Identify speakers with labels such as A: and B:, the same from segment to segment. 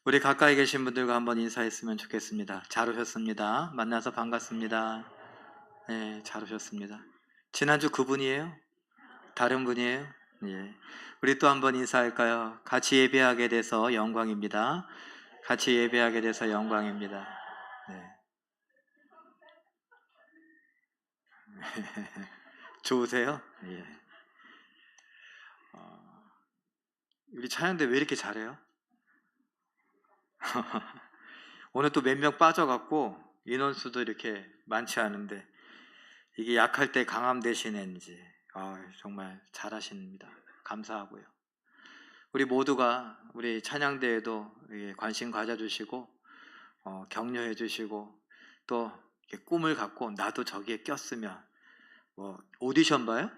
A: 우리 가까이 계신 분들과 한번 인사했으면 좋겠습니다. 잘 오셨습니다. 만나서 반갑습니다. 네, 잘 오셨습니다. 지난주 그분이에요? 다른 분이에요? 예. 우리 또 한번 인사할까요? 같이 예배하게 돼서 영광입니다. 같이 예배하게 돼서 영광입니다. 네. 좋으세요? 예. 어, 우리 찬양대 왜 이렇게 잘해요? 오늘 또 몇 명 빠져갖고 인원수도 이렇게 많지 않은데 이게 약할 때 강함 되시는지 정말 잘하십니다. 감사하고요. 우리 모두가 우리 찬양대에도 관심 가져주시고 격려해 주시고 또 이렇게 꿈을 갖고 나도 저기에 꼈으면 뭐 오디션 봐요?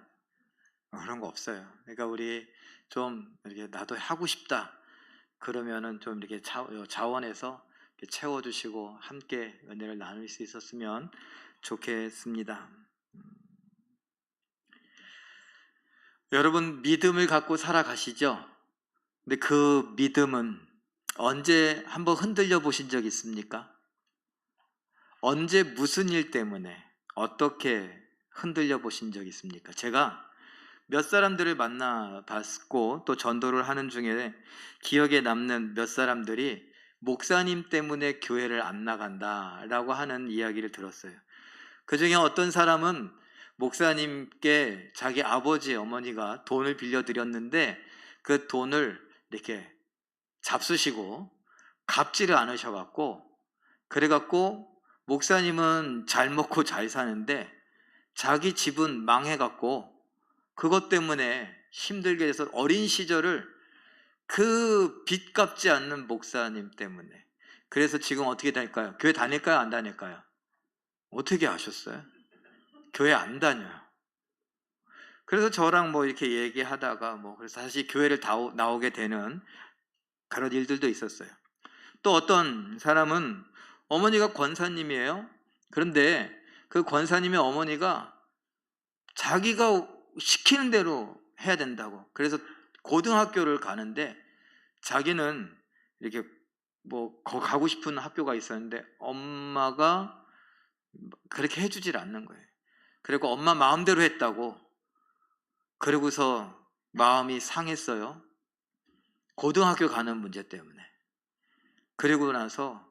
A: 그런 거 없어요. 그러니까 우리 좀 이렇게 나도 하고 싶다 그러면은 좀 이렇게 자원해서 이렇게 채워주시고 함께 은혜를 나눌 수 있었으면 좋겠습니다. 여러분 믿음을 갖고 살아가시죠? 근데 그 믿음은 언제 한번 흔들려 보신 적 있습니까? 언제 무슨 일 때문에 어떻게 흔들려 보신 적 있습니까? 제가 몇 사람들을 만나 봤고 또 전도를 하는 중에 기억에 남는 몇 사람들이 목사님 때문에 교회를 안 나간다라고 하는 이야기를 들었어요. 그 중에 어떤 사람은 목사님께 자기 아버지 어머니가 돈을 빌려드렸는데 그 돈을 이렇게 잡수시고 갚지를 않으셔갖고 그래갖고 목사님은 잘 먹고 잘 사는데 자기 집은 망해갖고 그것 때문에 힘들게 돼서 어린 시절을 그 빚 갚지 않는 목사님 때문에 그래서 지금 어떻게 다닐까요? 교회 다닐까요? 안 다닐까요? 어떻게 아셨어요? 교회 안 다녀요. 그래서 저랑 뭐 이렇게 얘기하다가 뭐 그래서 다시 교회를 나오게 되는 그런 일들도 있었어요. 또 어떤 사람은 어머니가 권사님이에요. 그런데 그 권사님의 어머니가 자기가 시키는 대로 해야 된다고. 그래서 고등학교를 가는데 자기는 이렇게 뭐 가고 싶은 학교가 있었는데 엄마가 그렇게 해주질 않는 거예요. 그리고 엄마 마음대로 했다고. 그러고서 마음이 상했어요. 고등학교 가는 문제 때문에. 그리고 나서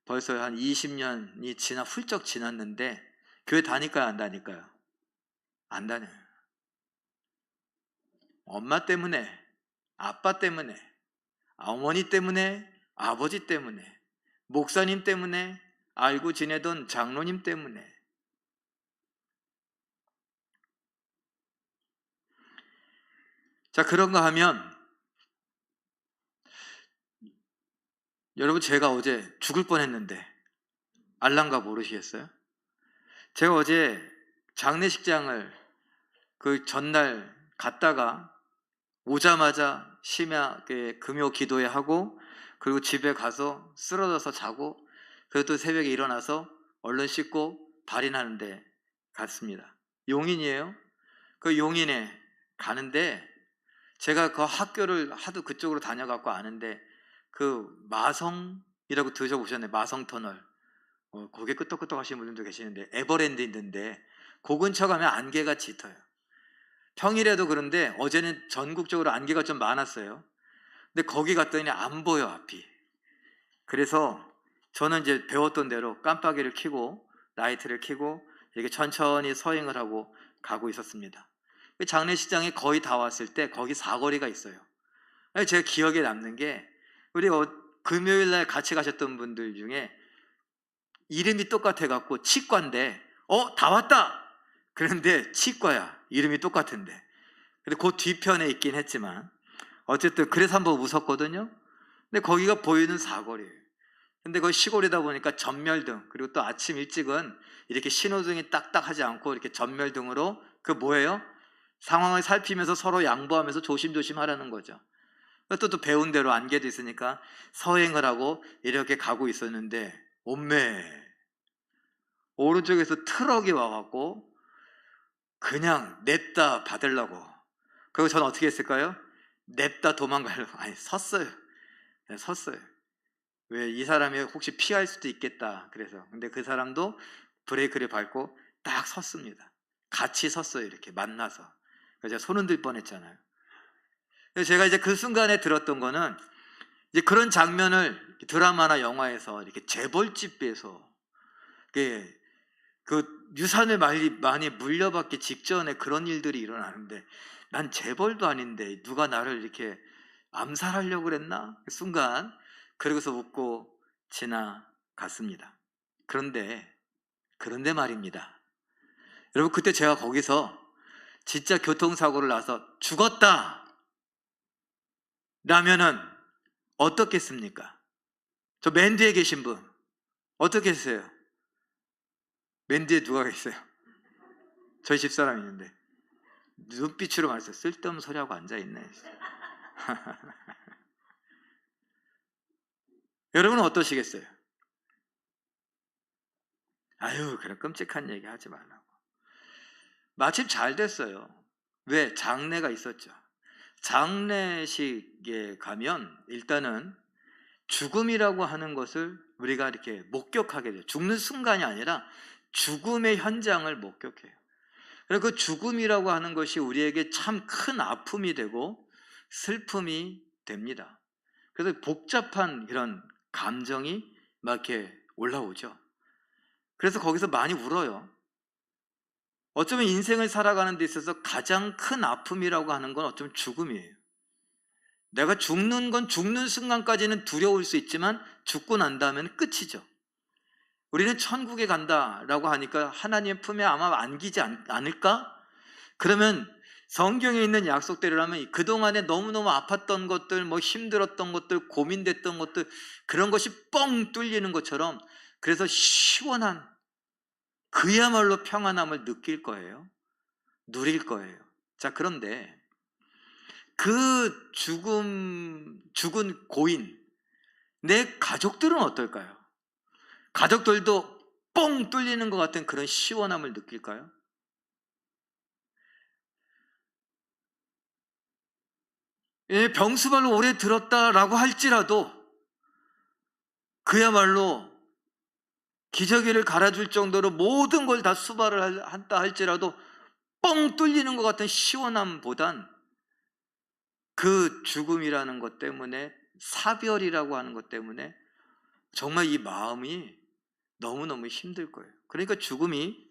A: 벌써 한 20년이 훌쩍 지났는데 교회 다닐까요? 안 다닐까요? 안 다녀요. 엄마 때문에, 아빠 때문에, 어머니 때문에, 아버지 때문에, 목사님 때문에, 알고 지내던 장로님 때문에. 자, 그런가 하면 여러분 제가 어제 죽을 뻔했는데 알란가 모르시겠어요? 제가 어제 장례식장을 그 전날 갔다가 오자마자 심야에 금요 기도회 하고 그리고 집에 가서 쓰러져서 자고 그리고 또 새벽에 일어나서 얼른 씻고 발인하는데 갔습니다. 용인이에요. 그 용인에 가는데 제가 그 학교를 하도 그쪽으로 다녀갖고 아는데 그 마성이라고 들어보셨나요? 마성터널. 거기 끄떡끄떡 하시는 분들도 계시는데 에버랜드 있는데 그 근처 가면 안개가 짙어요. 평일에도 그런데 어제는 전국적으로 안개가 좀 많았어요. 근데 거기 갔더니 안 보여 앞이. 그래서 저는 이제 배웠던 대로 깜빡이를 켜고 라이트를 켜고 이렇게 천천히 서행을 하고 가고 있었습니다. 그 장례식장에 거의 다 왔을 때 거기 사거리가 있어요. 제가 기억에 남는 게 우리 금요일 날 같이 가셨던 분들 중에 이름이 똑같아 갖고 치과인데 다 왔다. 그런데 치과야. 이름이 똑같은데. 근데 그 뒤편에 있긴 했지만 어쨌든 그래서 한번 웃었거든요. 근데 거기가 보이는 사거리예요. 근데 거기 시골이다 보니까 전멸등 그리고 또 아침 일찍은 이렇게 신호등이 딱딱하지 않고 이렇게 전멸등으로 그 뭐예요? 상황을 살피면서 서로 양보하면서 조심조심 하라는 거죠. 또 배운 대로 안개도 있으니까 서행을 하고 이렇게 가고 있었는데 엄매 오른쪽에서 트럭이 와갖고 그냥 냅다 받으려고. 그리고 저는 어떻게 했을까요? 냅다 도망가려고. 아니 섰어요. 네, 섰어요. 왜 이 사람이 혹시 피할 수도 있겠다. 그래서 근데 그 사람도 브레이크를 밟고 딱 섰습니다. 같이 섰어요. 이렇게 만나서. 그래서 제가 손 흔들 뻔했잖아요. 그래서 제가 이제 그 순간에 들었던 거는 이제 그런 장면을 드라마나 영화에서 이렇게 재벌집에서 그 유산을 많이 물려받기 직전에 그런 일들이 일어나는데 난 재벌도 아닌데 누가 나를 이렇게 암살하려고 그랬나? 그 순간 그러고서 웃고 지나갔습니다. 그런데 말입니다. 여러분 그때 제가 거기서 진짜 교통사고를 나서 죽었다 라면은 어떻겠습니까? 저 맨 뒤에 계신 분 어떻게 했어요? 맨 뒤에 누가 계세요? 저희 집사람이 있는데 눈빛으로 말했어요. 쓸데없는 소리하고 앉아있네. 여러분은 어떠시겠어요? 아유 그런 끔찍한 얘기 하지 말라고. 마침 잘 됐어요. 왜? 장례가 있었죠. 장례식에 가면 일단은 죽음이라고 하는 것을 우리가 이렇게 목격하게 돼요. 죽는 순간이 아니라 죽음의 현장을 목격해요. 그래서 그 죽음이라고 하는 것이 우리에게 참 큰 아픔이 되고 슬픔이 됩니다. 그래서 복잡한 이런 감정이 막 이렇게 올라오죠. 그래서 거기서 많이 울어요. 어쩌면 인생을 살아가는 데 있어서 가장 큰 아픔이라고 하는 건 어쩌면 죽음이에요. 내가 죽는 건 죽는 순간까지는 두려울 수 있지만 죽고 난 다음에는 끝이죠. 우리는 천국에 간다라고 하니까 하나님의 품에 아마 안기지 않을까? 그러면 성경에 있는 약속대로라면 그동안에 너무너무 아팠던 것들, 뭐 힘들었던 것들, 고민됐던 것들, 그런 것이 뻥 뚫리는 것처럼 그래서 시원한 그야말로 평안함을 느낄 거예요. 누릴 거예요. 자, 그런데 그 죽은 고인, 내 가족들은 어떨까요? 가족들도 뻥 뚫리는 것 같은 그런 시원함을 느낄까요? 예, 병수발로 오래 들었다라고 할지라도 그야말로 기저귀를 갈아줄 정도로 모든 걸 다 수발을 한다 할지라도 뻥 뚫리는 것 같은 시원함보단 그 죽음이라는 것 때문에, 사별이라고 하는 것 때문에 정말 이 마음이 너무너무 힘들 거예요. 그러니까 죽음이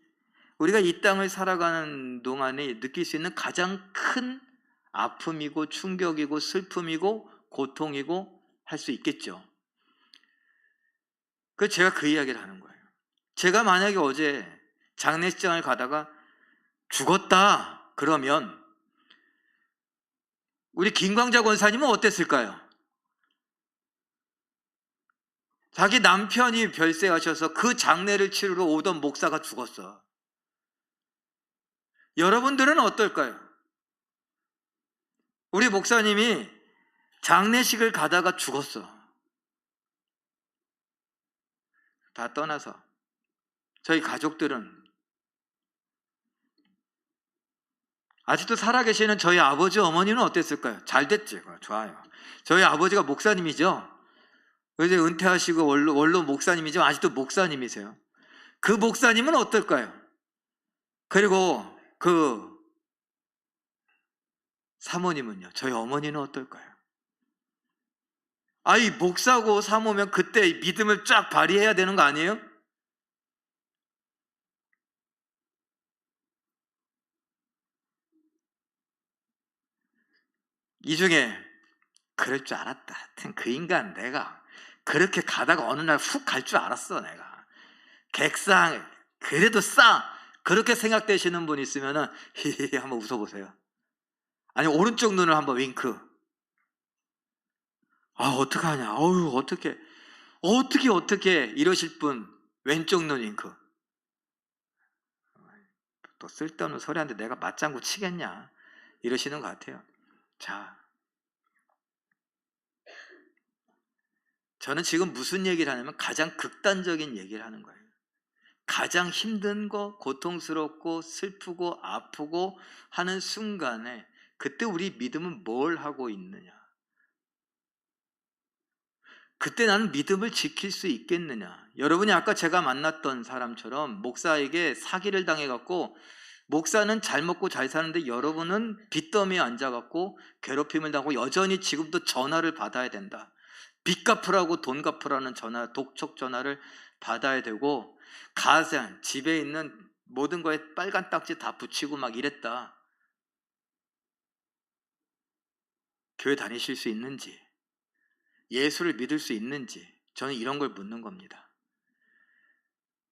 A: 우리가 이 땅을 살아가는 동안에 느낄 수 있는 가장 큰 아픔이고 충격이고 슬픔이고 고통이고 할 수 있겠죠. 그래서 제가 그 이야기를 하는 거예요. 제가 만약에 어제 장례식장을 가다가 죽었다 그러면 우리 김광자 권사님은 어땠을까요? 자기 남편이 별세하셔서 그 장례를 치르러 오던 목사가 죽었어. 여러분들은 어떨까요? 우리 목사님이 장례식을 가다가 죽었어. 다 떠나서 저희 가족들은, 아직도 살아계시는 저희 아버지 어머니는 어땠을까요? 잘 됐지. 좋아요. 저희 아버지가 목사님이죠. 이제 은퇴하시고 원로 목사님이지만 아직도 목사님이세요. 그 목사님은 어떨까요? 그리고 그 사모님은요? 저희 어머니는 어떨까요? 아이 목사고 사모면 그때 믿음을 쫙 발휘해야 되는 거 아니에요? 이 중에 그럴 줄 알았다. 하여튼 그 인간 내가 그렇게 가다가 어느 날 훅 갈 줄 알았어. 내가 객상 그래도 싸 그렇게 생각되시는 분 있으면은 히히 한번 웃어보세요. 아니 오른쪽 눈을 한번 윙크. 아 어떡하냐. 어휴 어떻게 이러실 분 왼쪽 눈 윙크. 또 쓸데없는 소리한테 내가 맞장구 치겠냐 이러시는 것 같아요. 자, 저는 지금 무슨 얘기를 하냐면 가장 극단적인 얘기를 하는 거예요. 가장 힘든 거, 고통스럽고 슬프고 아프고 하는 순간에 그때 우리 믿음은 뭘 하고 있느냐. 그때 나는 믿음을 지킬 수 있겠느냐? 여러분이 아까 제가 만났던 사람처럼 목사에게 사기를 당해갖고 목사는 잘 먹고 잘 사는데 여러분은 빚더미에 앉아갖고 괴롭힘을 당하고 여전히 지금도 전화를 받아야 된다. 빚 갚으라고 돈 갚으라는 전화, 독촉 전화를 받아야 되고 가장 집에 있는 모든 거에 빨간 딱지 다 붙이고 막 이랬다. 교회 다니실 수 있는지, 예수를 믿을 수 있는지, 저는 이런 걸 묻는 겁니다.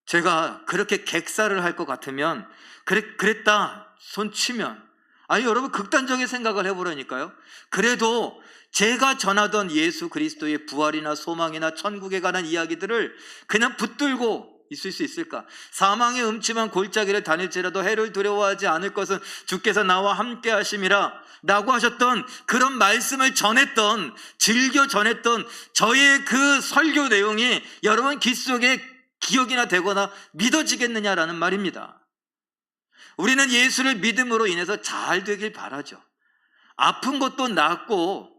A: 제가 그렇게 객사를 할 것 같으면 그랬다 손 치면, 아니 여러분 극단적인 생각을 해보라니까요. 그래도 제가 전하던 예수 그리스도의 부활이나 소망이나 천국에 관한 이야기들을 그냥 붙들고 있을 수 있을까? 사망의 음침한 골짜기를 다닐지라도 해를 두려워하지 않을 것은 주께서 나와 함께 하심이라 라고 하셨던 그런 말씀을 전했던, 즐겨 전했던 저의 그 설교 내용이 여러분 귀 속에 기억이나 되거나 믿어지겠느냐라는 말입니다. 우리는 예수를 믿음으로 인해서 잘 되길 바라죠. 아픈 것도 낫고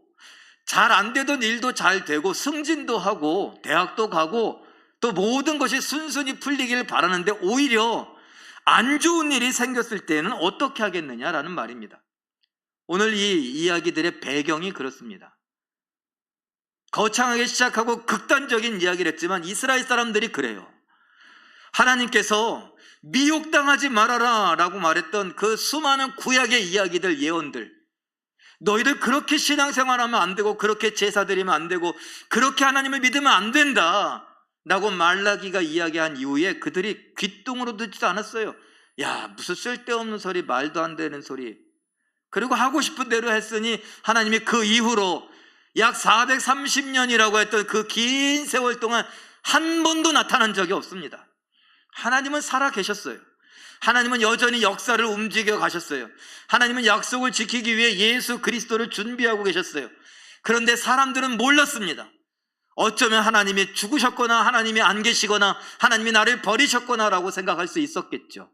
A: 잘 안 되던 일도 잘 되고 승진도 하고 대학도 가고 또 모든 것이 순순히 풀리기를 바라는데 오히려 안 좋은 일이 생겼을 때는 어떻게 하겠느냐라는 말입니다. 오늘 이 이야기들의 배경이 그렇습니다. 거창하게 시작하고 극단적인 이야기를 했지만 이스라엘 사람들이 그래요. 하나님께서 미혹당하지 말아라 라고 말했던 그 수많은 구약의 이야기들, 예언들, 너희들 그렇게 신앙생활하면 안 되고 그렇게 제사 드리면 안 되고 그렇게 하나님을 믿으면 안 된다 라고 말라기가 이야기한 이후에 그들이 귓등으로 듣지도 않았어요. 야, 무슨 쓸데없는 소리, 말도 안 되는 소리. 그리고 하고 싶은 대로 했으니 하나님이 그 이후로 약 430년이라고 했던 그 긴 세월 동안 한 번도 나타난 적이 없습니다. 하나님은 살아 계셨어요. 하나님은 여전히 역사를 움직여 가셨어요. 하나님은 약속을 지키기 위해 예수 그리스도를 준비하고 계셨어요. 그런데 사람들은 몰랐습니다. 어쩌면 하나님이 죽으셨거나 하나님이 안 계시거나 하나님이 나를 버리셨거나 라고 생각할 수 있었겠죠.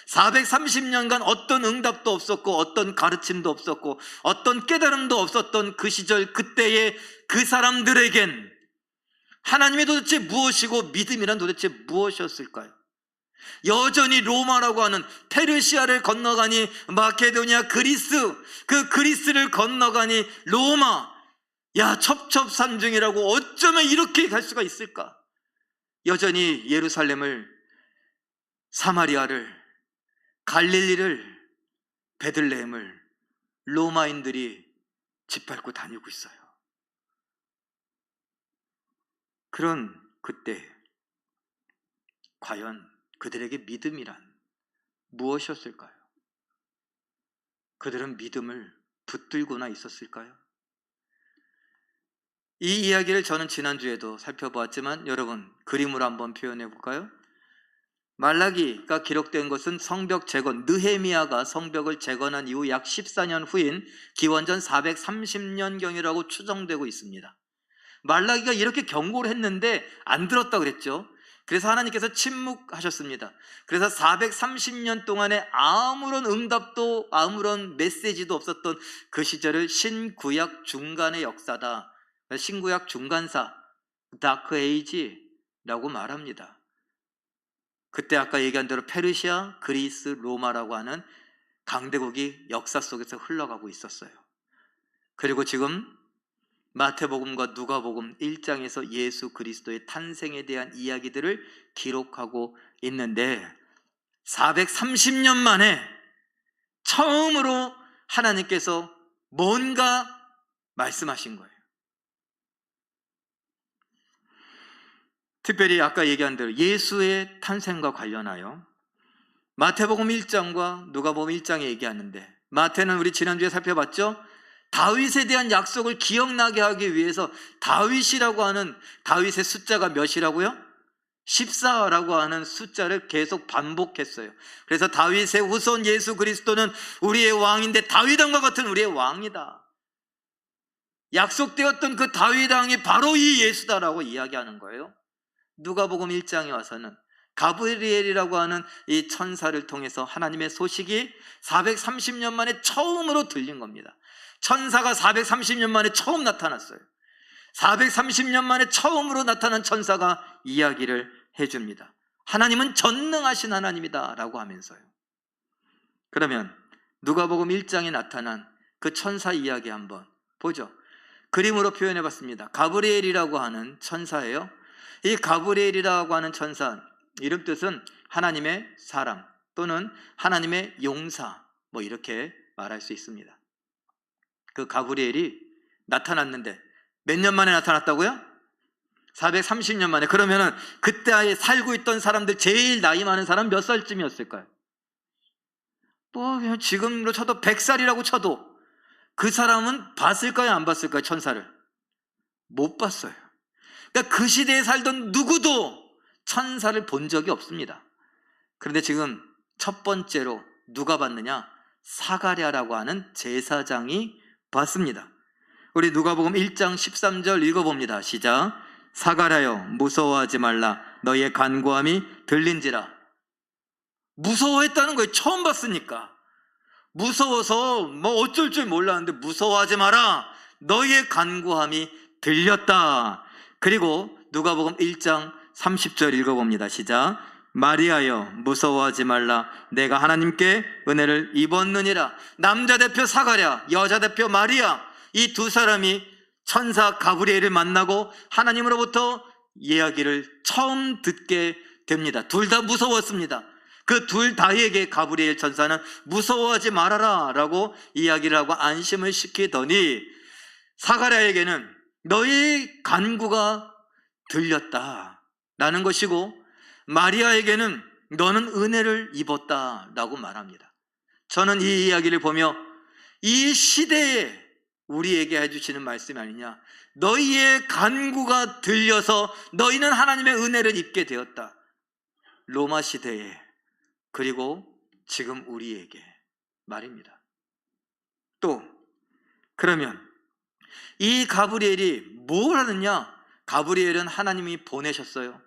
A: 430년간 어떤 응답도 없었고 어떤 가르침도 없었고 어떤 깨달음도 없었던 그 시절 그때의 그 사람들에겐 하나님이 도대체 무엇이고 믿음이란 도대체 무엇이었을까요? 여전히 로마라고 하는 페르시아를 건너가니 마케도니아, 그리스, 그 그리스를 건너가니 로마, 야 첩첩산중이라고 어쩌면 이렇게 갈 수가 있을까? 여전히 예루살렘을, 사마리아를, 갈릴리를, 베들레헴을 로마인들이 짓밟고 다니고 있어요. 그런 그때 과연 그들에게 믿음이란 무엇이었을까요? 그들은 믿음을 붙들고나 있었을까요? 이 이야기를 저는 지난주에도 살펴보았지만 여러분 그림으로 한번 표현해 볼까요? 말라기가 기록된 것은 성벽 재건, 느헤미야가 성벽을 재건한 이후 약 14년 후인 기원전 430년경이라고 추정되고 있습니다. 말라기가 이렇게 경고를 했는데 안 들었다 그랬죠. 그래서 하나님께서 침묵하셨습니다. 그래서 430년 동안에 아무런 응답도 아무런 메시지도 없었던 그 시절을 신구약 중간의 역사다, 신구약 중간사, 다크 에이지라고 말합니다. 그때 아까 얘기한 대로 페르시아, 그리스, 로마라고 하는 강대국이 역사 속에서 흘러가고 있었어요. 그리고 지금 마태복음과 누가복음 1장에서 예수 그리스도의 탄생에 대한 이야기들을 기록하고 있는데 430년 만에 처음으로 하나님께서 뭔가 말씀하신 거예요. 특별히 아까 얘기한 대로 예수의 탄생과 관련하여 마태복음 1장과 누가복음 1장에 얘기하는데, 마태는 우리 지난주에 살펴봤죠? 다윗에 대한 약속을 기억나게 하기 위해서 다윗이라고 하는, 다윗의 숫자가 몇이라고요? 14라고 하는 숫자를 계속 반복했어요. 그래서 다윗의 후손 예수 그리스도는 우리의 왕인데 다윗 왕과 같은 우리의 왕이다, 약속되었던 그 다윗 왕이 바로 이 예수다라고 이야기하는 거예요. 누가복음 1장에 와서는 가브리엘이라고 하는 이 천사를 통해서 하나님의 소식이 430년 만에 처음으로 들린 겁니다. 천사가 430년 만에 처음 나타났어요. 430년 만에 처음으로 나타난 천사가 이야기를 해줍니다. 하나님은 전능하신 하나님이다 라고 하면서요. 그러면 누가복음 1장에 나타난 그 천사 이야기 한번 보죠. 그림으로 표현해 봤습니다. 가브리엘이라고 하는 천사예요. 이 가브리엘이라고 하는 천사, 이름 뜻은 하나님의 사람 또는 하나님의 용사, 뭐 이렇게 말할 수 있습니다. 그 가브리엘이 나타났는데 몇 년 만에 나타났다고요? 430년 만에. 그러면은 그때 살고 있던 사람들 제일 나이 많은 사람 몇 살쯤이었을까요? 뭐 그냥 지금으로 쳐도 100살이라고 쳐도 그 사람은 봤을까요? 안 봤을까요? 천사를 못 봤어요. 그러니까 그 시대에 살던 누구도 천사를 본 적이 없습니다. 그런데 지금 첫 번째로 누가 봤느냐? 사가랴라고 하는 제사장이 봤습니다. 우리 누가복음 1장 13절 읽어봅니다. 시작. 사가랴여 무서워하지 말라 너희의 간구함이 들린지라. 무서워했다는 거예요. 처음 봤으니까. 무서워서 뭐 어쩔 줄 몰랐는데 무서워하지 마라. 너희의 간구함이 들렸다. 그리고 누가복음 1장 30절 읽어봅니다. 시작. 마리아여 무서워하지 말라 내가 하나님께 은혜를 입었느니라. 남자 대표 사가랴, 여자 대표 마리아, 이 두 사람이 천사 가브리엘을 만나고 하나님으로부터 이야기를 처음 듣게 됩니다. 둘 다 무서웠습니다. 그 둘 다에게 가브리엘 천사는 무서워하지 말아라 라고 이야기를 하고 안심을 시키더니 사가랴에게는 너의 간구가 들렸다 라는 것이고 마리아에게는 너는 은혜를 입었다 라고 말합니다. 저는 이 이야기를 보며 이 시대에 우리에게 해주시는 말씀이 아니냐. 너희의 간구가 들려서 너희는 하나님의 은혜를 입게 되었다. 로마 시대에 그리고 지금 우리에게 말입니다. 또 그러면 이 가브리엘이 뭘 하느냐? 가브리엘은 하나님이 보내셨어요.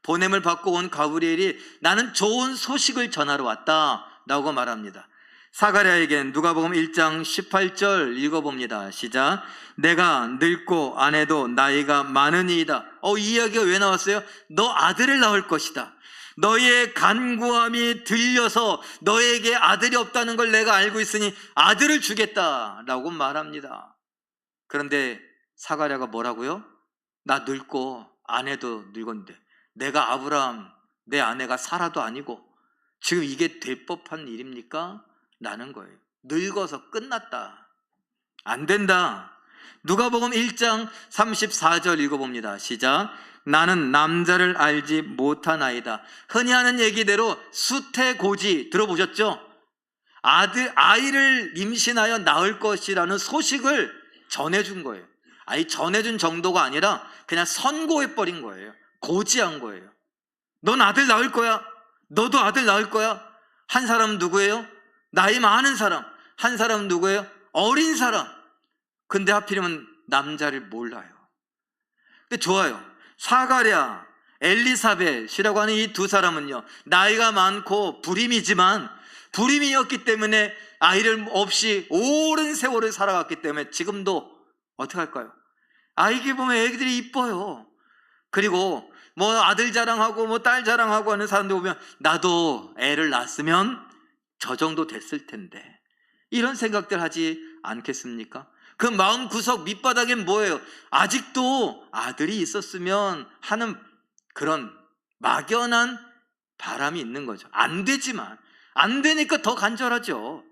A: 보냄을 받고 온 가브리엘이 나는 좋은 소식을 전하러 왔다 라고 말합니다. 사가랴에겐 누가복음 1장 18절 읽어봅니다. 시작. 내가 늙고 아내도 나이가 많으니이다. 이 이야기가 왜 나왔어요? 너 아들을 낳을 것이다. 너의 간구함이 들려서 너에게 아들이 없다는 걸 내가 알고 있으니 아들을 주겠다 라고 말합니다. 그런데 사가랴가 뭐라고요? 나 늙고 아내도 늙었는데 내가 아브라함, 내 아내가 사라도 아니고 지금 이게 될 법한 일입니까? 라는 거예요. 늙어서 끝났다. 안 된다. 누가복음 1장 34절 읽어봅니다. 시작. 나는 남자를 알지 못하나이다. 흔히 하는 얘기대로 수태고지 들어보셨죠? 아이를 임신하여 낳을 것이라는 소식을 전해준 거예요. 아니 전해준 정도가 아니라 그냥 선고해버린 거예요. 고지한 거예요. 넌 아들 낳을 거야. 너도 아들 낳을 거야. 한 사람은 누구예요? 나이 많은 사람. 한 사람은 누구예요? 어린 사람. 근데 하필이면 남자를 몰라요. 근데 좋아요. 사가랴, 엘리사벳이라고 하는 이 두 사람은요, 나이가 많고 불임이지만 불임이었기 때문에 아이를 없이 오랜 세월을 살아갔기 때문에 지금도 어떻게 할까요? 아이게 보면 애기들이 이뻐요. 그리고 뭐 아들 자랑하고 뭐 딸 자랑하고 하는 사람들 보면 나도 애를 낳았으면 저 정도 됐을 텐데 이런 생각들 하지 않겠습니까? 그 마음 구석 밑바닥엔 뭐예요? 아직도 아들이 있었으면 하는 그런 막연한 바람이 있는 거죠. 안 되지만 안 되니까 더 간절하죠.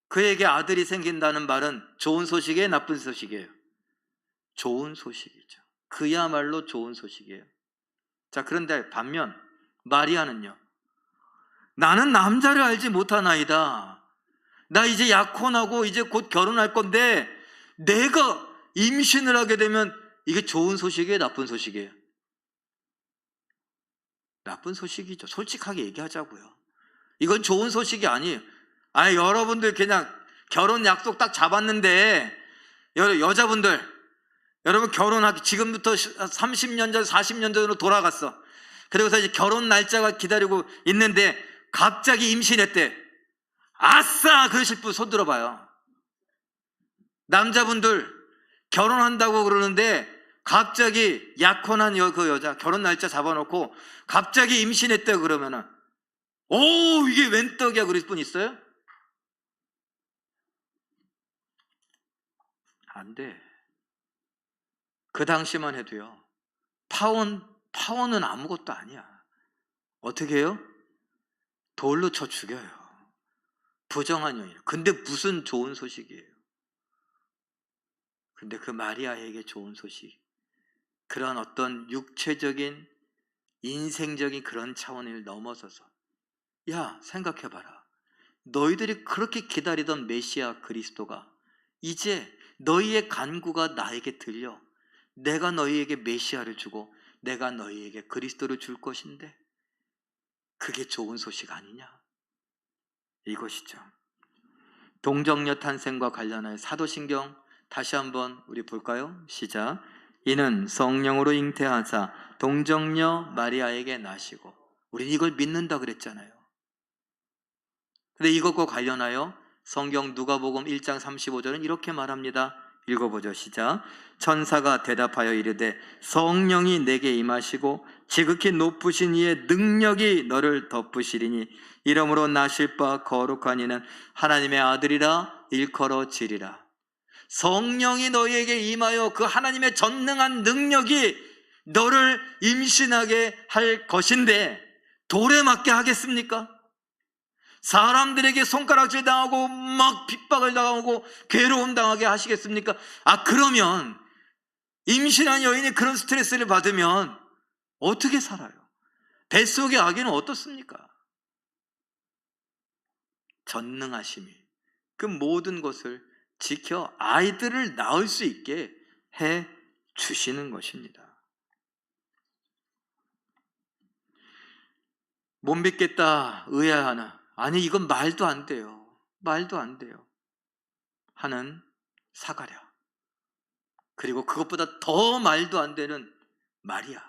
A: 그에게 아들이 생긴다는 말은 좋은 소식이에요? 나쁜 소식이에요? 좋은 소식이죠. 그야말로 좋은 소식이에요. 자, 그런데 반면 마리아는요, 나는 남자를 알지 못하나이다. 나 이제 약혼하고 이제 곧 결혼할 건데 내가 임신을 하게 되면 이게 좋은 소식이에요? 나쁜 소식이에요? 나쁜 소식이죠. 솔직하게 얘기하자고요. 이건 좋은 소식이 아니에요. 여러분들 그냥 결혼 약속 딱 잡았는데 여자분들 여러분 결혼하기 지금부터 30년 전 40년 전으로 돌아갔어. 그리고서 이제 결혼 날짜가 기다리고 있는데 갑자기 임신했대. 아싸! 그러실 분 손 들어봐요. 남자분들 결혼한다고 그러는데 갑자기 약혼한 그 여자 결혼 날짜 잡아놓고 갑자기 임신했다 그러면은 오 이게 웬 떡이야 그럴 분 있어요? 안 돼. 그 당시만 해도요. 파혼은 아무것도 아니야. 어떻게 해요? 돌로 쳐 죽여요. 부정한 여인. 근데 무슨 좋은 소식이에요. 근데 그 마리아에게 좋은 소식. 그런 어떤 육체적인 인생적인 그런 차원을 넘어서서 야 생각해봐라. 너희들이 그렇게 기다리던 메시아 그리스도가 이제 너희의 간구가 나에게 들려 내가 너희에게 메시아를 주고 내가 너희에게 그리스도를 줄 것인데 그게 좋은 소식 아니냐? 이것이죠. 동정녀 탄생과 관련하여 사도신경 다시 한번 우리 볼까요? 시작. 이는 성령으로 잉태하사 동정녀 마리아에게 나시고 우린 이걸 믿는다 그랬잖아요. 근데 이것과 관련하여 성경 누가복음 1장 35절은 이렇게 말합니다. 읽어보죠. 시작. 천사가 대답하여 이르되 성령이 내게 임하시고 지극히 높으신 이의 능력이 너를 덮으시리니 이러므로 나실 바 거룩한 이는 하나님의 아들이라 일컬어지리라. 성령이 너희에게 임하여 그 하나님의 전능한 능력이 너를 임신하게 할 것인데 돌에 맞게 하겠습니까? 사람들에게 손가락질 당하고 막 핍박을 당하고 괴로움 당하게 하시겠습니까? 그러면 임신한 여인이 그런 스트레스를 받으면 어떻게 살아요? 뱃속의 아기는 어떻습니까? 전능하심이 그 모든 것을 지켜 아이들을 낳을 수 있게 해 주시는 것입니다. 못 믿겠다 의아하나? 아니 이건 말도 안 돼요. 말도 안 돼요. 하는 사가랴. 그리고 그것보다 더 말도 안 되는 마리아.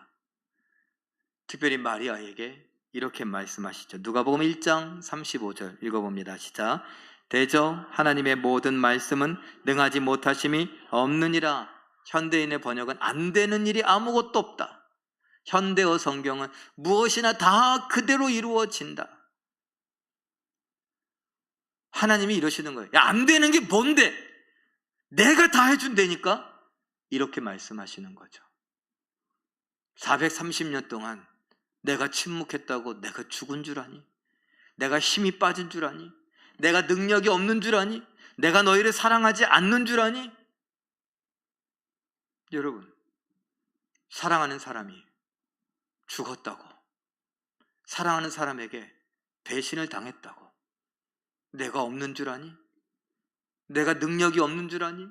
A: 특별히 마리아에게 이렇게 말씀하시죠. 누가복음 1장 35절 읽어봅니다. 시작. 대저 하나님의 모든 말씀은 능하지 못하심이 없느니라. 현대인의 번역은 안 되는 일이 아무것도 없다. 현대어 성경은 무엇이나 다 그대로 이루어진다. 하나님이 이러시는 거예요. 야, 안 되는 게 뭔데? 내가 다 해준다니까? 이렇게 말씀하시는 거죠. 430년 동안 내가 침묵했다고 내가 죽은 줄 아니? 내가 힘이 빠진 줄 아니? 내가 능력이 없는 줄 아니? 내가 너희를 사랑하지 않는 줄 아니? 여러분, 사랑하는 사람이 죽었다고, 사랑하는 사람에게 배신을 당했다고 내가 없는 줄 아니? 내가 능력이 없는 줄 아니?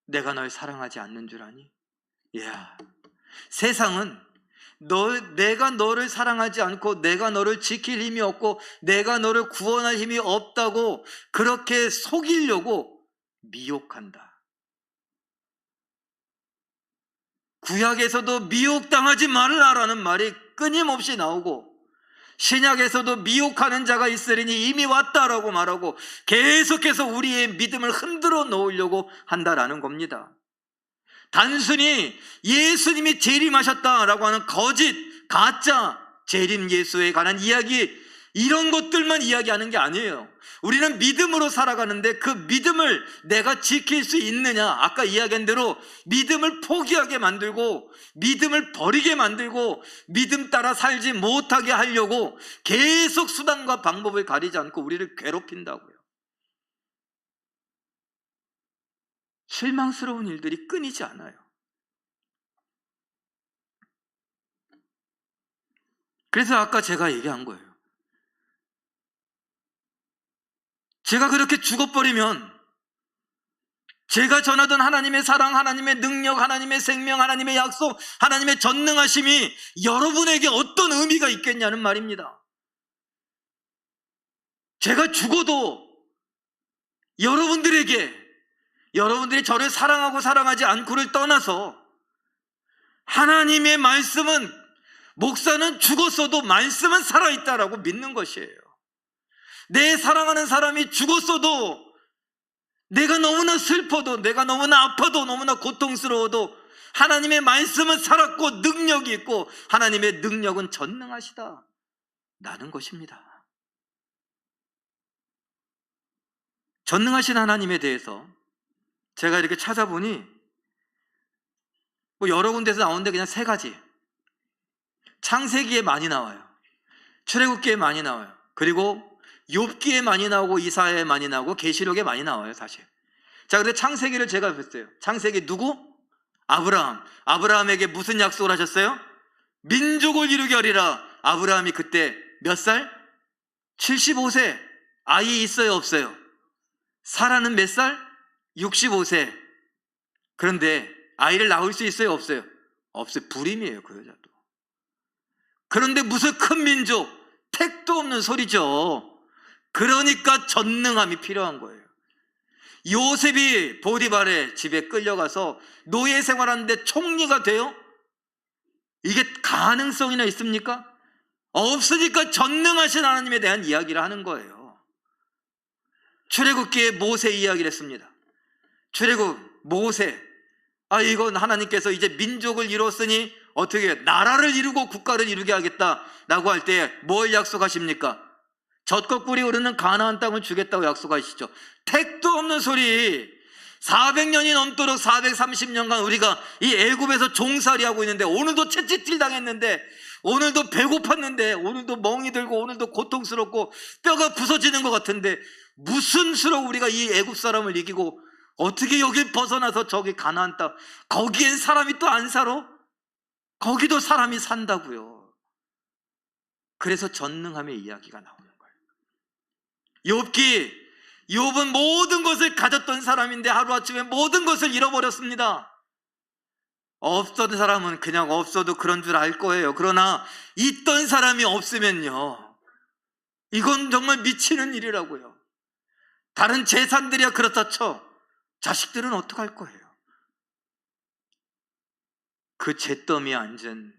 A: 내가 널 사랑하지 않는 줄 아니? 야, 세상은 내가 너를 사랑하지 않고 내가 너를 지킬 힘이 없고 내가 너를 구원할 힘이 없다고 그렇게 속이려고 미혹한다. 구약에서도 미혹당하지 말라라는 말이 끊임없이 나오고 신약에서도 미혹하는 자가 있으리니 이미 왔다라고 말하고 계속해서 우리의 믿음을 흔들어 놓으려고 한다라는 겁니다. 단순히 예수님이 재림하셨다라고 하는 거짓, 가짜 재림 예수에 관한 이야기, 이런 것들만 이야기하는 게 아니에요. 우리는 믿음으로 살아가는데 그 믿음을 내가 지킬 수 있느냐, 아까 이야기한 대로 믿음을 포기하게 만들고 믿음을 버리게 만들고 믿음 따라 살지 못하게 하려고 계속 수단과 방법을 가리지 않고 우리를 괴롭힌다고요. 실망스러운 일들이 끊이지 않아요. 그래서 아까 제가 얘기한 거예요. 제가 그렇게 죽어버리면 제가 전하던 하나님의 사랑, 하나님의 능력, 하나님의 생명, 하나님의 약속, 하나님의 전능하심이 여러분에게 어떤 의미가 있겠냐는 말입니다. 제가 죽어도 여러분들이 저를 사랑하고 사랑하지 않고를 떠나서 하나님의 말씀은, 목사는 죽었어도 말씀은 살아있다라고 믿는 것이에요. 내 사랑하는 사람이 죽었어도 내가 너무나 슬퍼도, 내가 너무나 아파도, 너무나 고통스러워도 하나님의 말씀은 살았고 능력이 있고 하나님의 능력은 전능하시다 라는 것입니다. 전능하신 하나님에 대해서 제가 이렇게 찾아보니 뭐 여러 군데서 나오는데 그냥 세 가지. 창세기에 많이 나와요. 출애굽기에 많이 나와요. 그리고 욥기에 많이 나오고 이사야에 많이 나오고 계시록에 많이 나와요, 사실. 자, 근데 창세기를 제가 봤어요. 창세기 누구? 아브라함. 아브라함에게 무슨 약속을 하셨어요? 민족을 이루게 하리라. 아브라함이 그때 몇 살? 75세. 아이 있어요, 없어요? 사라는 몇 살? 65세. 그런데 아이를 낳을 수 있어요, 없어요? 없어요. 불임이에요, 그 여자도. 그런데 무슨 큰 민족, 택도 없는 소리죠. 그러니까 전능함이 필요한 거예요. 요셉이 보디발의 집에 끌려가서 노예 생활하는데 총리가 돼요? 이게 가능성이나 있습니까? 없으니까 전능하신 하나님에 대한 이야기를 하는 거예요. 출애굽기에 모세 이야기를 했습니다. 출애굽 모세, 이건 하나님께서 이제 민족을 이뤘으니 어떻게 나라를 이루고 국가를 이루게 하겠다라고 할 때 뭘 약속하십니까? 젖과 꿀이 흐르는 가나안 땅을 주겠다고 약속하시죠. 택도 없는 소리. 400년이 넘도록 430년간 우리가 이 애굽에서 종살이하고 있는데 오늘도 채찍질 당했는데 오늘도 배고팠는데 오늘도 멍이 들고 오늘도 고통스럽고 뼈가 부서지는 것 같은데 무슨 수로 우리가 이 애굽 사람을 이기고 어떻게 여길 벗어나서 저기 가나안 땅, 거기엔 사람이 또 안 살아? 거기도 사람이 산다고요. 그래서 전능함의 이야기가 나오는 거예요. 욥은 모든 것을 가졌던 사람인데 하루아침에 모든 것을 잃어버렸습니다. 없었던 사람은 그냥 없어도 그런 줄 알 거예요. 그러나 있던 사람이 없으면요, 이건 정말 미치는 일이라고요. 다른 재산들이야 그렇다 쳐. 자식들은 어떡할 거예요? 그 잿더미에 앉은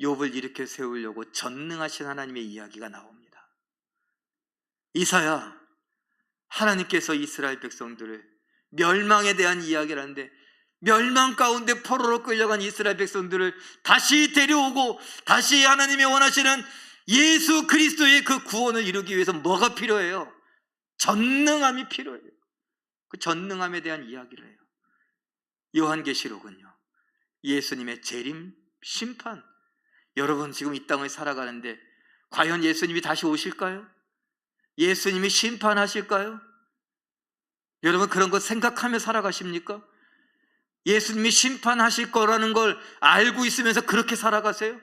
A: 욥을 일으켜 세우려고 전능하신 하나님의 이야기가 나옵니다. 이사야, 하나님께서 이스라엘 백성들을 멸망에 대한 이야기를 하는데 멸망 가운데 포로로 끌려간 이스라엘 백성들을 다시 데려오고 다시 하나님이 원하시는 예수 그리스도의 그 구원을 이루기 위해서 뭐가 필요해요? 전능함이 필요해요. 그 전능함에 대한 이야기를 해요. 요한계시록은요, 예수님의 재림, 심판. 여러분 지금 이 땅을 살아가는데 과연 예수님이 다시 오실까요? 예수님이 심판하실까요? 여러분 그런 거 생각하며 살아가십니까? 예수님이 심판하실 거라는 걸 알고 있으면서 그렇게 살아가세요?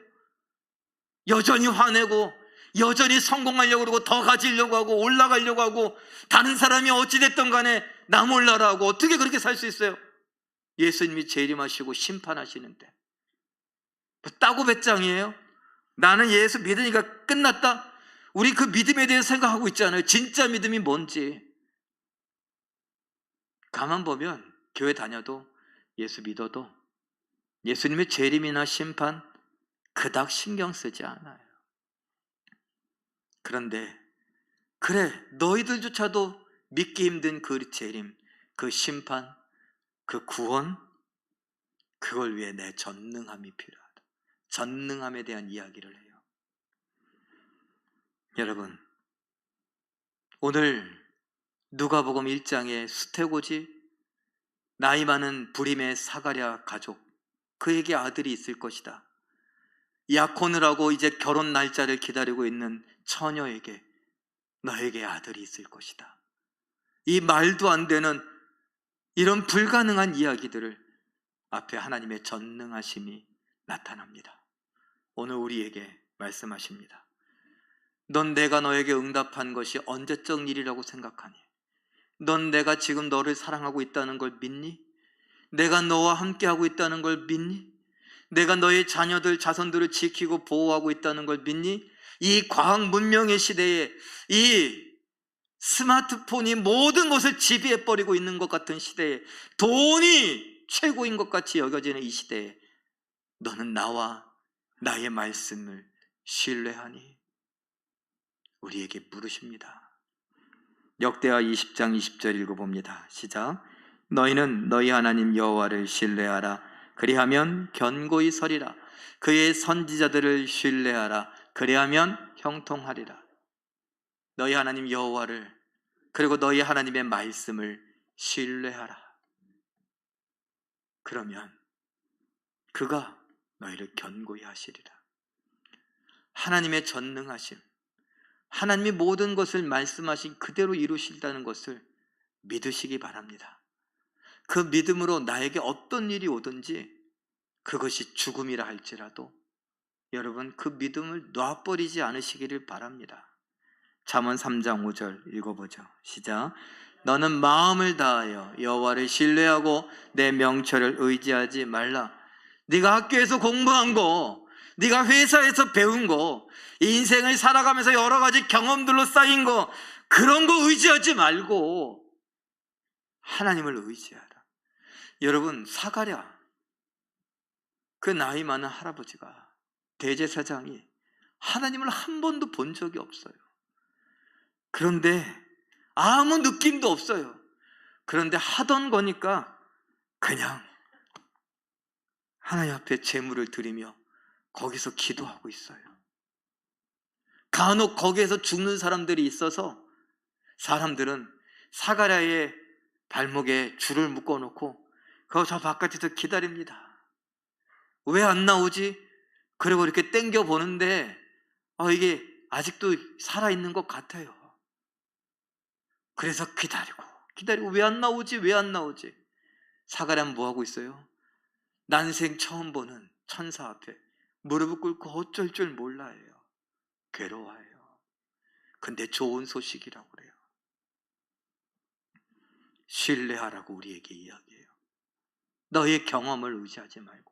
A: 여전히 화내고 여전히 성공하려고 그러고 더 가지려고 하고 올라가려고 하고 다른 사람이 어찌됐든 간에 나 몰라라 하고 어떻게 그렇게 살 수 있어요? 예수님이 재림하시고 심판하시는데 뭐 따고 배짱이에요? 나는 예수 믿으니까 끝났다? 우리 그 믿음에 대해서 생각하고 있잖아요. 진짜 믿음이 뭔지. 가만 보면 교회 다녀도 예수 믿어도 예수님의 재림이나 심판 그닥 신경 쓰지 않아요. 그런데 그래, 너희들조차도 믿기 힘든 그 재림, 그 심판, 그 구원, 그걸 위해 내 전능함이 필요하다. 전능함에 대한 이야기를 해요. 여러분, 오늘 누가복음 1장의 수태고지, 나이 많은 불임의 사가랴 가족, 그에게 아들이 있을 것이다. 약혼을 하고 이제 결혼 날짜를 기다리고 있는 처녀에게 너에게 아들이 있을 것이다. 이 말도 안 되는 이런 불가능한 이야기들을 앞에 하나님의 전능하심이 나타납니다. 오늘 우리에게 말씀하십니다. 넌 내가 너에게 응답한 것이 언제적 일이라고 생각하니? 넌 내가 지금 너를 사랑하고 있다는 걸 믿니? 내가 너와 함께하고 있다는 걸 믿니? 내가 너의 자녀들, 자손들을 지키고 보호하고 있다는 걸 믿니? 이 과학 문명의 시대에 이 스마트폰이 모든 것을 지배해버리고 있는 것 같은 시대에 돈이 최고인 것 같이 여겨지는 이 시대에 너는 나와 나의 말씀을 신뢰하니? 우리에게 물으십니다. 역대하 20장 20절 읽어봅니다. 시작. 너희는 너희 하나님 여호와를 신뢰하라. 그리하면 견고히 서리라. 그의 선지자들을 신뢰하라. 그리하면 형통하리라. 너희 하나님 여호와를, 그리고 너희 하나님의 말씀을 신뢰하라. 그러면 그가 너희를 견고히 하시리라. 하나님의 전능하심, 하나님이 모든 것을 말씀하신 그대로 이루신다는 것을 믿으시기 바랍니다. 그 믿음으로 나에게 어떤 일이 오든지, 그것이 죽음이라 할지라도 여러분 그 믿음을 놔버리지 않으시기를 바랍니다. 잠언 3장 5절 읽어보죠. 시작. 너는 마음을 다하여 여호와를 신뢰하고 내 명철을 의지하지 말라. 네가 학교에서 공부한 거, 네가 회사에서 배운 거, 인생을 살아가면서 여러 가지 경험들로 쌓인 거, 그런 거 의지하지 말고 하나님을 의지하라. 여러분, 사가랴, 그 나이 많은 할아버지가, 대제사장이 하나님을 한 번도 본 적이 없어요. 그런데 아무 느낌도 없어요. 그런데 하던 거니까 그냥 하나님 앞에 제물을 드리며 거기서 기도하고 있어요. 간혹 거기에서 죽는 사람들이 있어서 사람들은 사가랴의 발목에 줄을 묶어놓고 저 바깥에서 기다립니다. 왜 안 나오지? 그리고 이렇게 땡겨 보는데 이게 아직도 살아있는 것 같아요. 그래서 기다리고 왜 안 나오지? 왜 안 나오지? 사가랴는 뭐 하고 있어요? 난생 처음 보는 천사 앞에 무릎을 꿇고 어쩔 줄 몰라요. 괴로워해요. 근데 좋은 소식이라고 그래요. 신뢰하라고 우리에게 이야기해요. 너의 경험을 의지하지 말고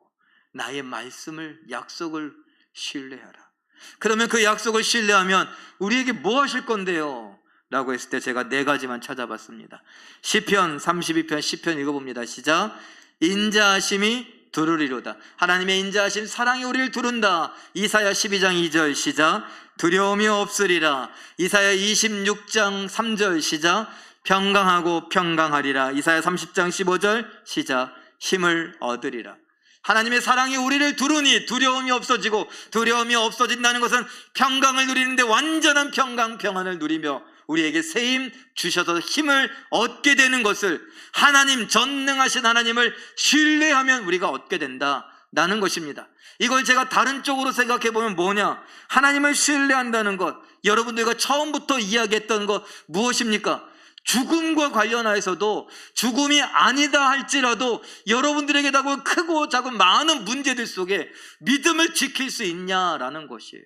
A: 나의 말씀을, 약속을 신뢰하라. 그러면 그 약속을 신뢰하면 우리에게 뭐 하실 건데요? 라고 했을 때 제가 4가지만 찾아봤습니다. 시편 32편 10편 읽어봅니다. 시작. 인자하심이 두루리로다. 하나님의 인자하심, 사랑이 우리를 두른다. 이사야 12장 2절 시작. 두려움이 없으리라. 이사야 26장 3절 시작. 평강하고 평강하리라. 이사야 30장 15절 시작. 힘을 얻으리라. 하나님의 사랑이 우리를 두르니 두려움이 없어지고, 두려움이 없어진다는 것은 평강을 누리는데 완전한 평강, 평안을 누리며 우리에게 새 힘 주셔서 힘을 얻게 되는 것을, 하나님, 전능하신 하나님을 신뢰하면 우리가 얻게 된다는 것입니다. 이걸 제가 다른 쪽으로 생각해 보면 뭐냐? 하나님을 신뢰한다는 것, 여러분들과 처음부터 이야기했던 것 무엇입니까? 죽음과 관련해서도 죽음이 아니다 할지라도 여러분들에게 다가온 크고 작은 많은 문제들 속에 믿음을 지킬 수 있냐라는 것이에요.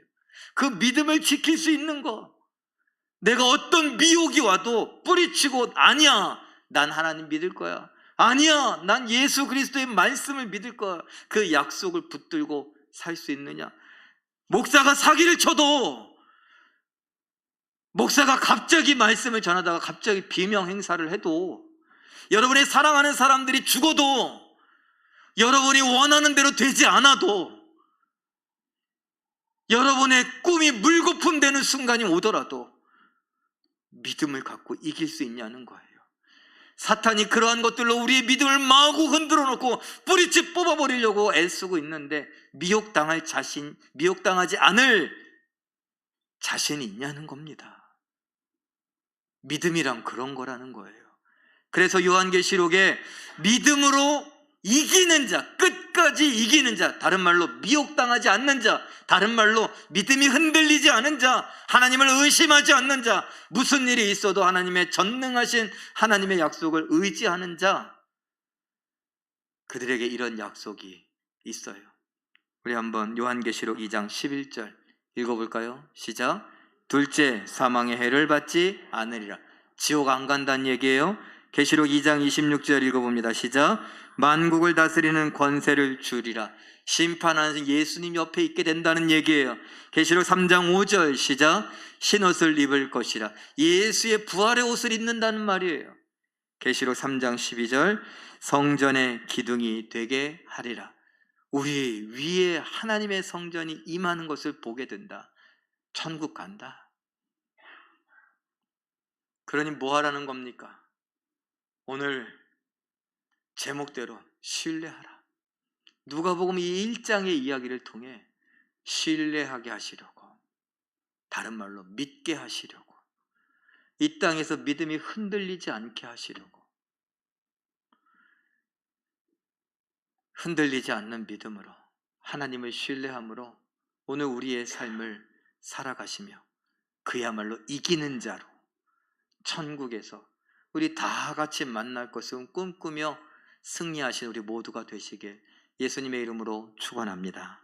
A: 그 믿음을 지킬 수 있는 것, 내가 어떤 미혹이 와도 뿌리치고 아니야, 난 하나님 믿을 거야, 아니야, 난 예수 그리스도의 말씀을 믿을 거야, 그 약속을 붙들고 살 수 있느냐? 목사가 사기를 쳐도, 목사가 갑자기 말씀을 전하다가 갑자기 비명 행사를 해도, 여러분의 사랑하는 사람들이 죽어도, 여러분이 원하는 대로 되지 않아도, 여러분의 꿈이 물거품 되는 순간이 오더라도 믿음을 갖고 이길 수 있냐는 거예요. 사탄이 그러한 것들로 우리의 믿음을 마구 흔들어 놓고 뿌리째 뽑아버리려고 애쓰고 있는데, 미혹당하지 않을 자신이 있냐는 겁니다. 믿음이란 그런 거라는 거예요. 그래서 요한계시록에 믿음으로 이기는 자, 끝까지 이기는 자, 다른 말로 미혹당하지 않는 자, 다른 말로 믿음이 흔들리지 않은 자, 하나님을 의심하지 않는 자, 무슨 일이 있어도 하나님의 전능하신 하나님의 약속을 의지하는 자, 그들에게 이런 약속이 있어요. 우리 한번 요한계시록 2장 11절 읽어볼까요? 시작. 둘째, 사망의 해를 받지 않으리라. 지옥 안 간다는 얘기예요. 계시록 2장 26절 읽어봅니다. 시작. 만국을 다스리는 권세를 주리라. 심판하는 예수님 옆에 있게 된다는 얘기예요. 계시록 3장 5절 시작. 흰옷을 입을 것이라. 예수의 부활의 옷을 입는다는 말이에요. 계시록 3장 12절 성전의 기둥이 되게 하리라. 우리 위에 하나님의 성전이 임하는 것을 보게 된다. 천국 간다. 그러니 뭐 하라는 겁니까? 오늘 제목대로 신뢰하라. 누가복음 이 1장의 이야기를 통해 신뢰하게 하시려고, 다른 말로 믿게 하시려고, 이 땅에서 믿음이 흔들리지 않게 하시려고, 흔들리지 않는 믿음으로 하나님을 신뢰함으로 오늘 우리의 삶을 살아가시며 그야말로 이기는 자로 천국에서 우리 다 같이 만날 것을 꿈꾸며 승리하신 우리 모두가 되시길 예수님의 이름으로 축원합니다.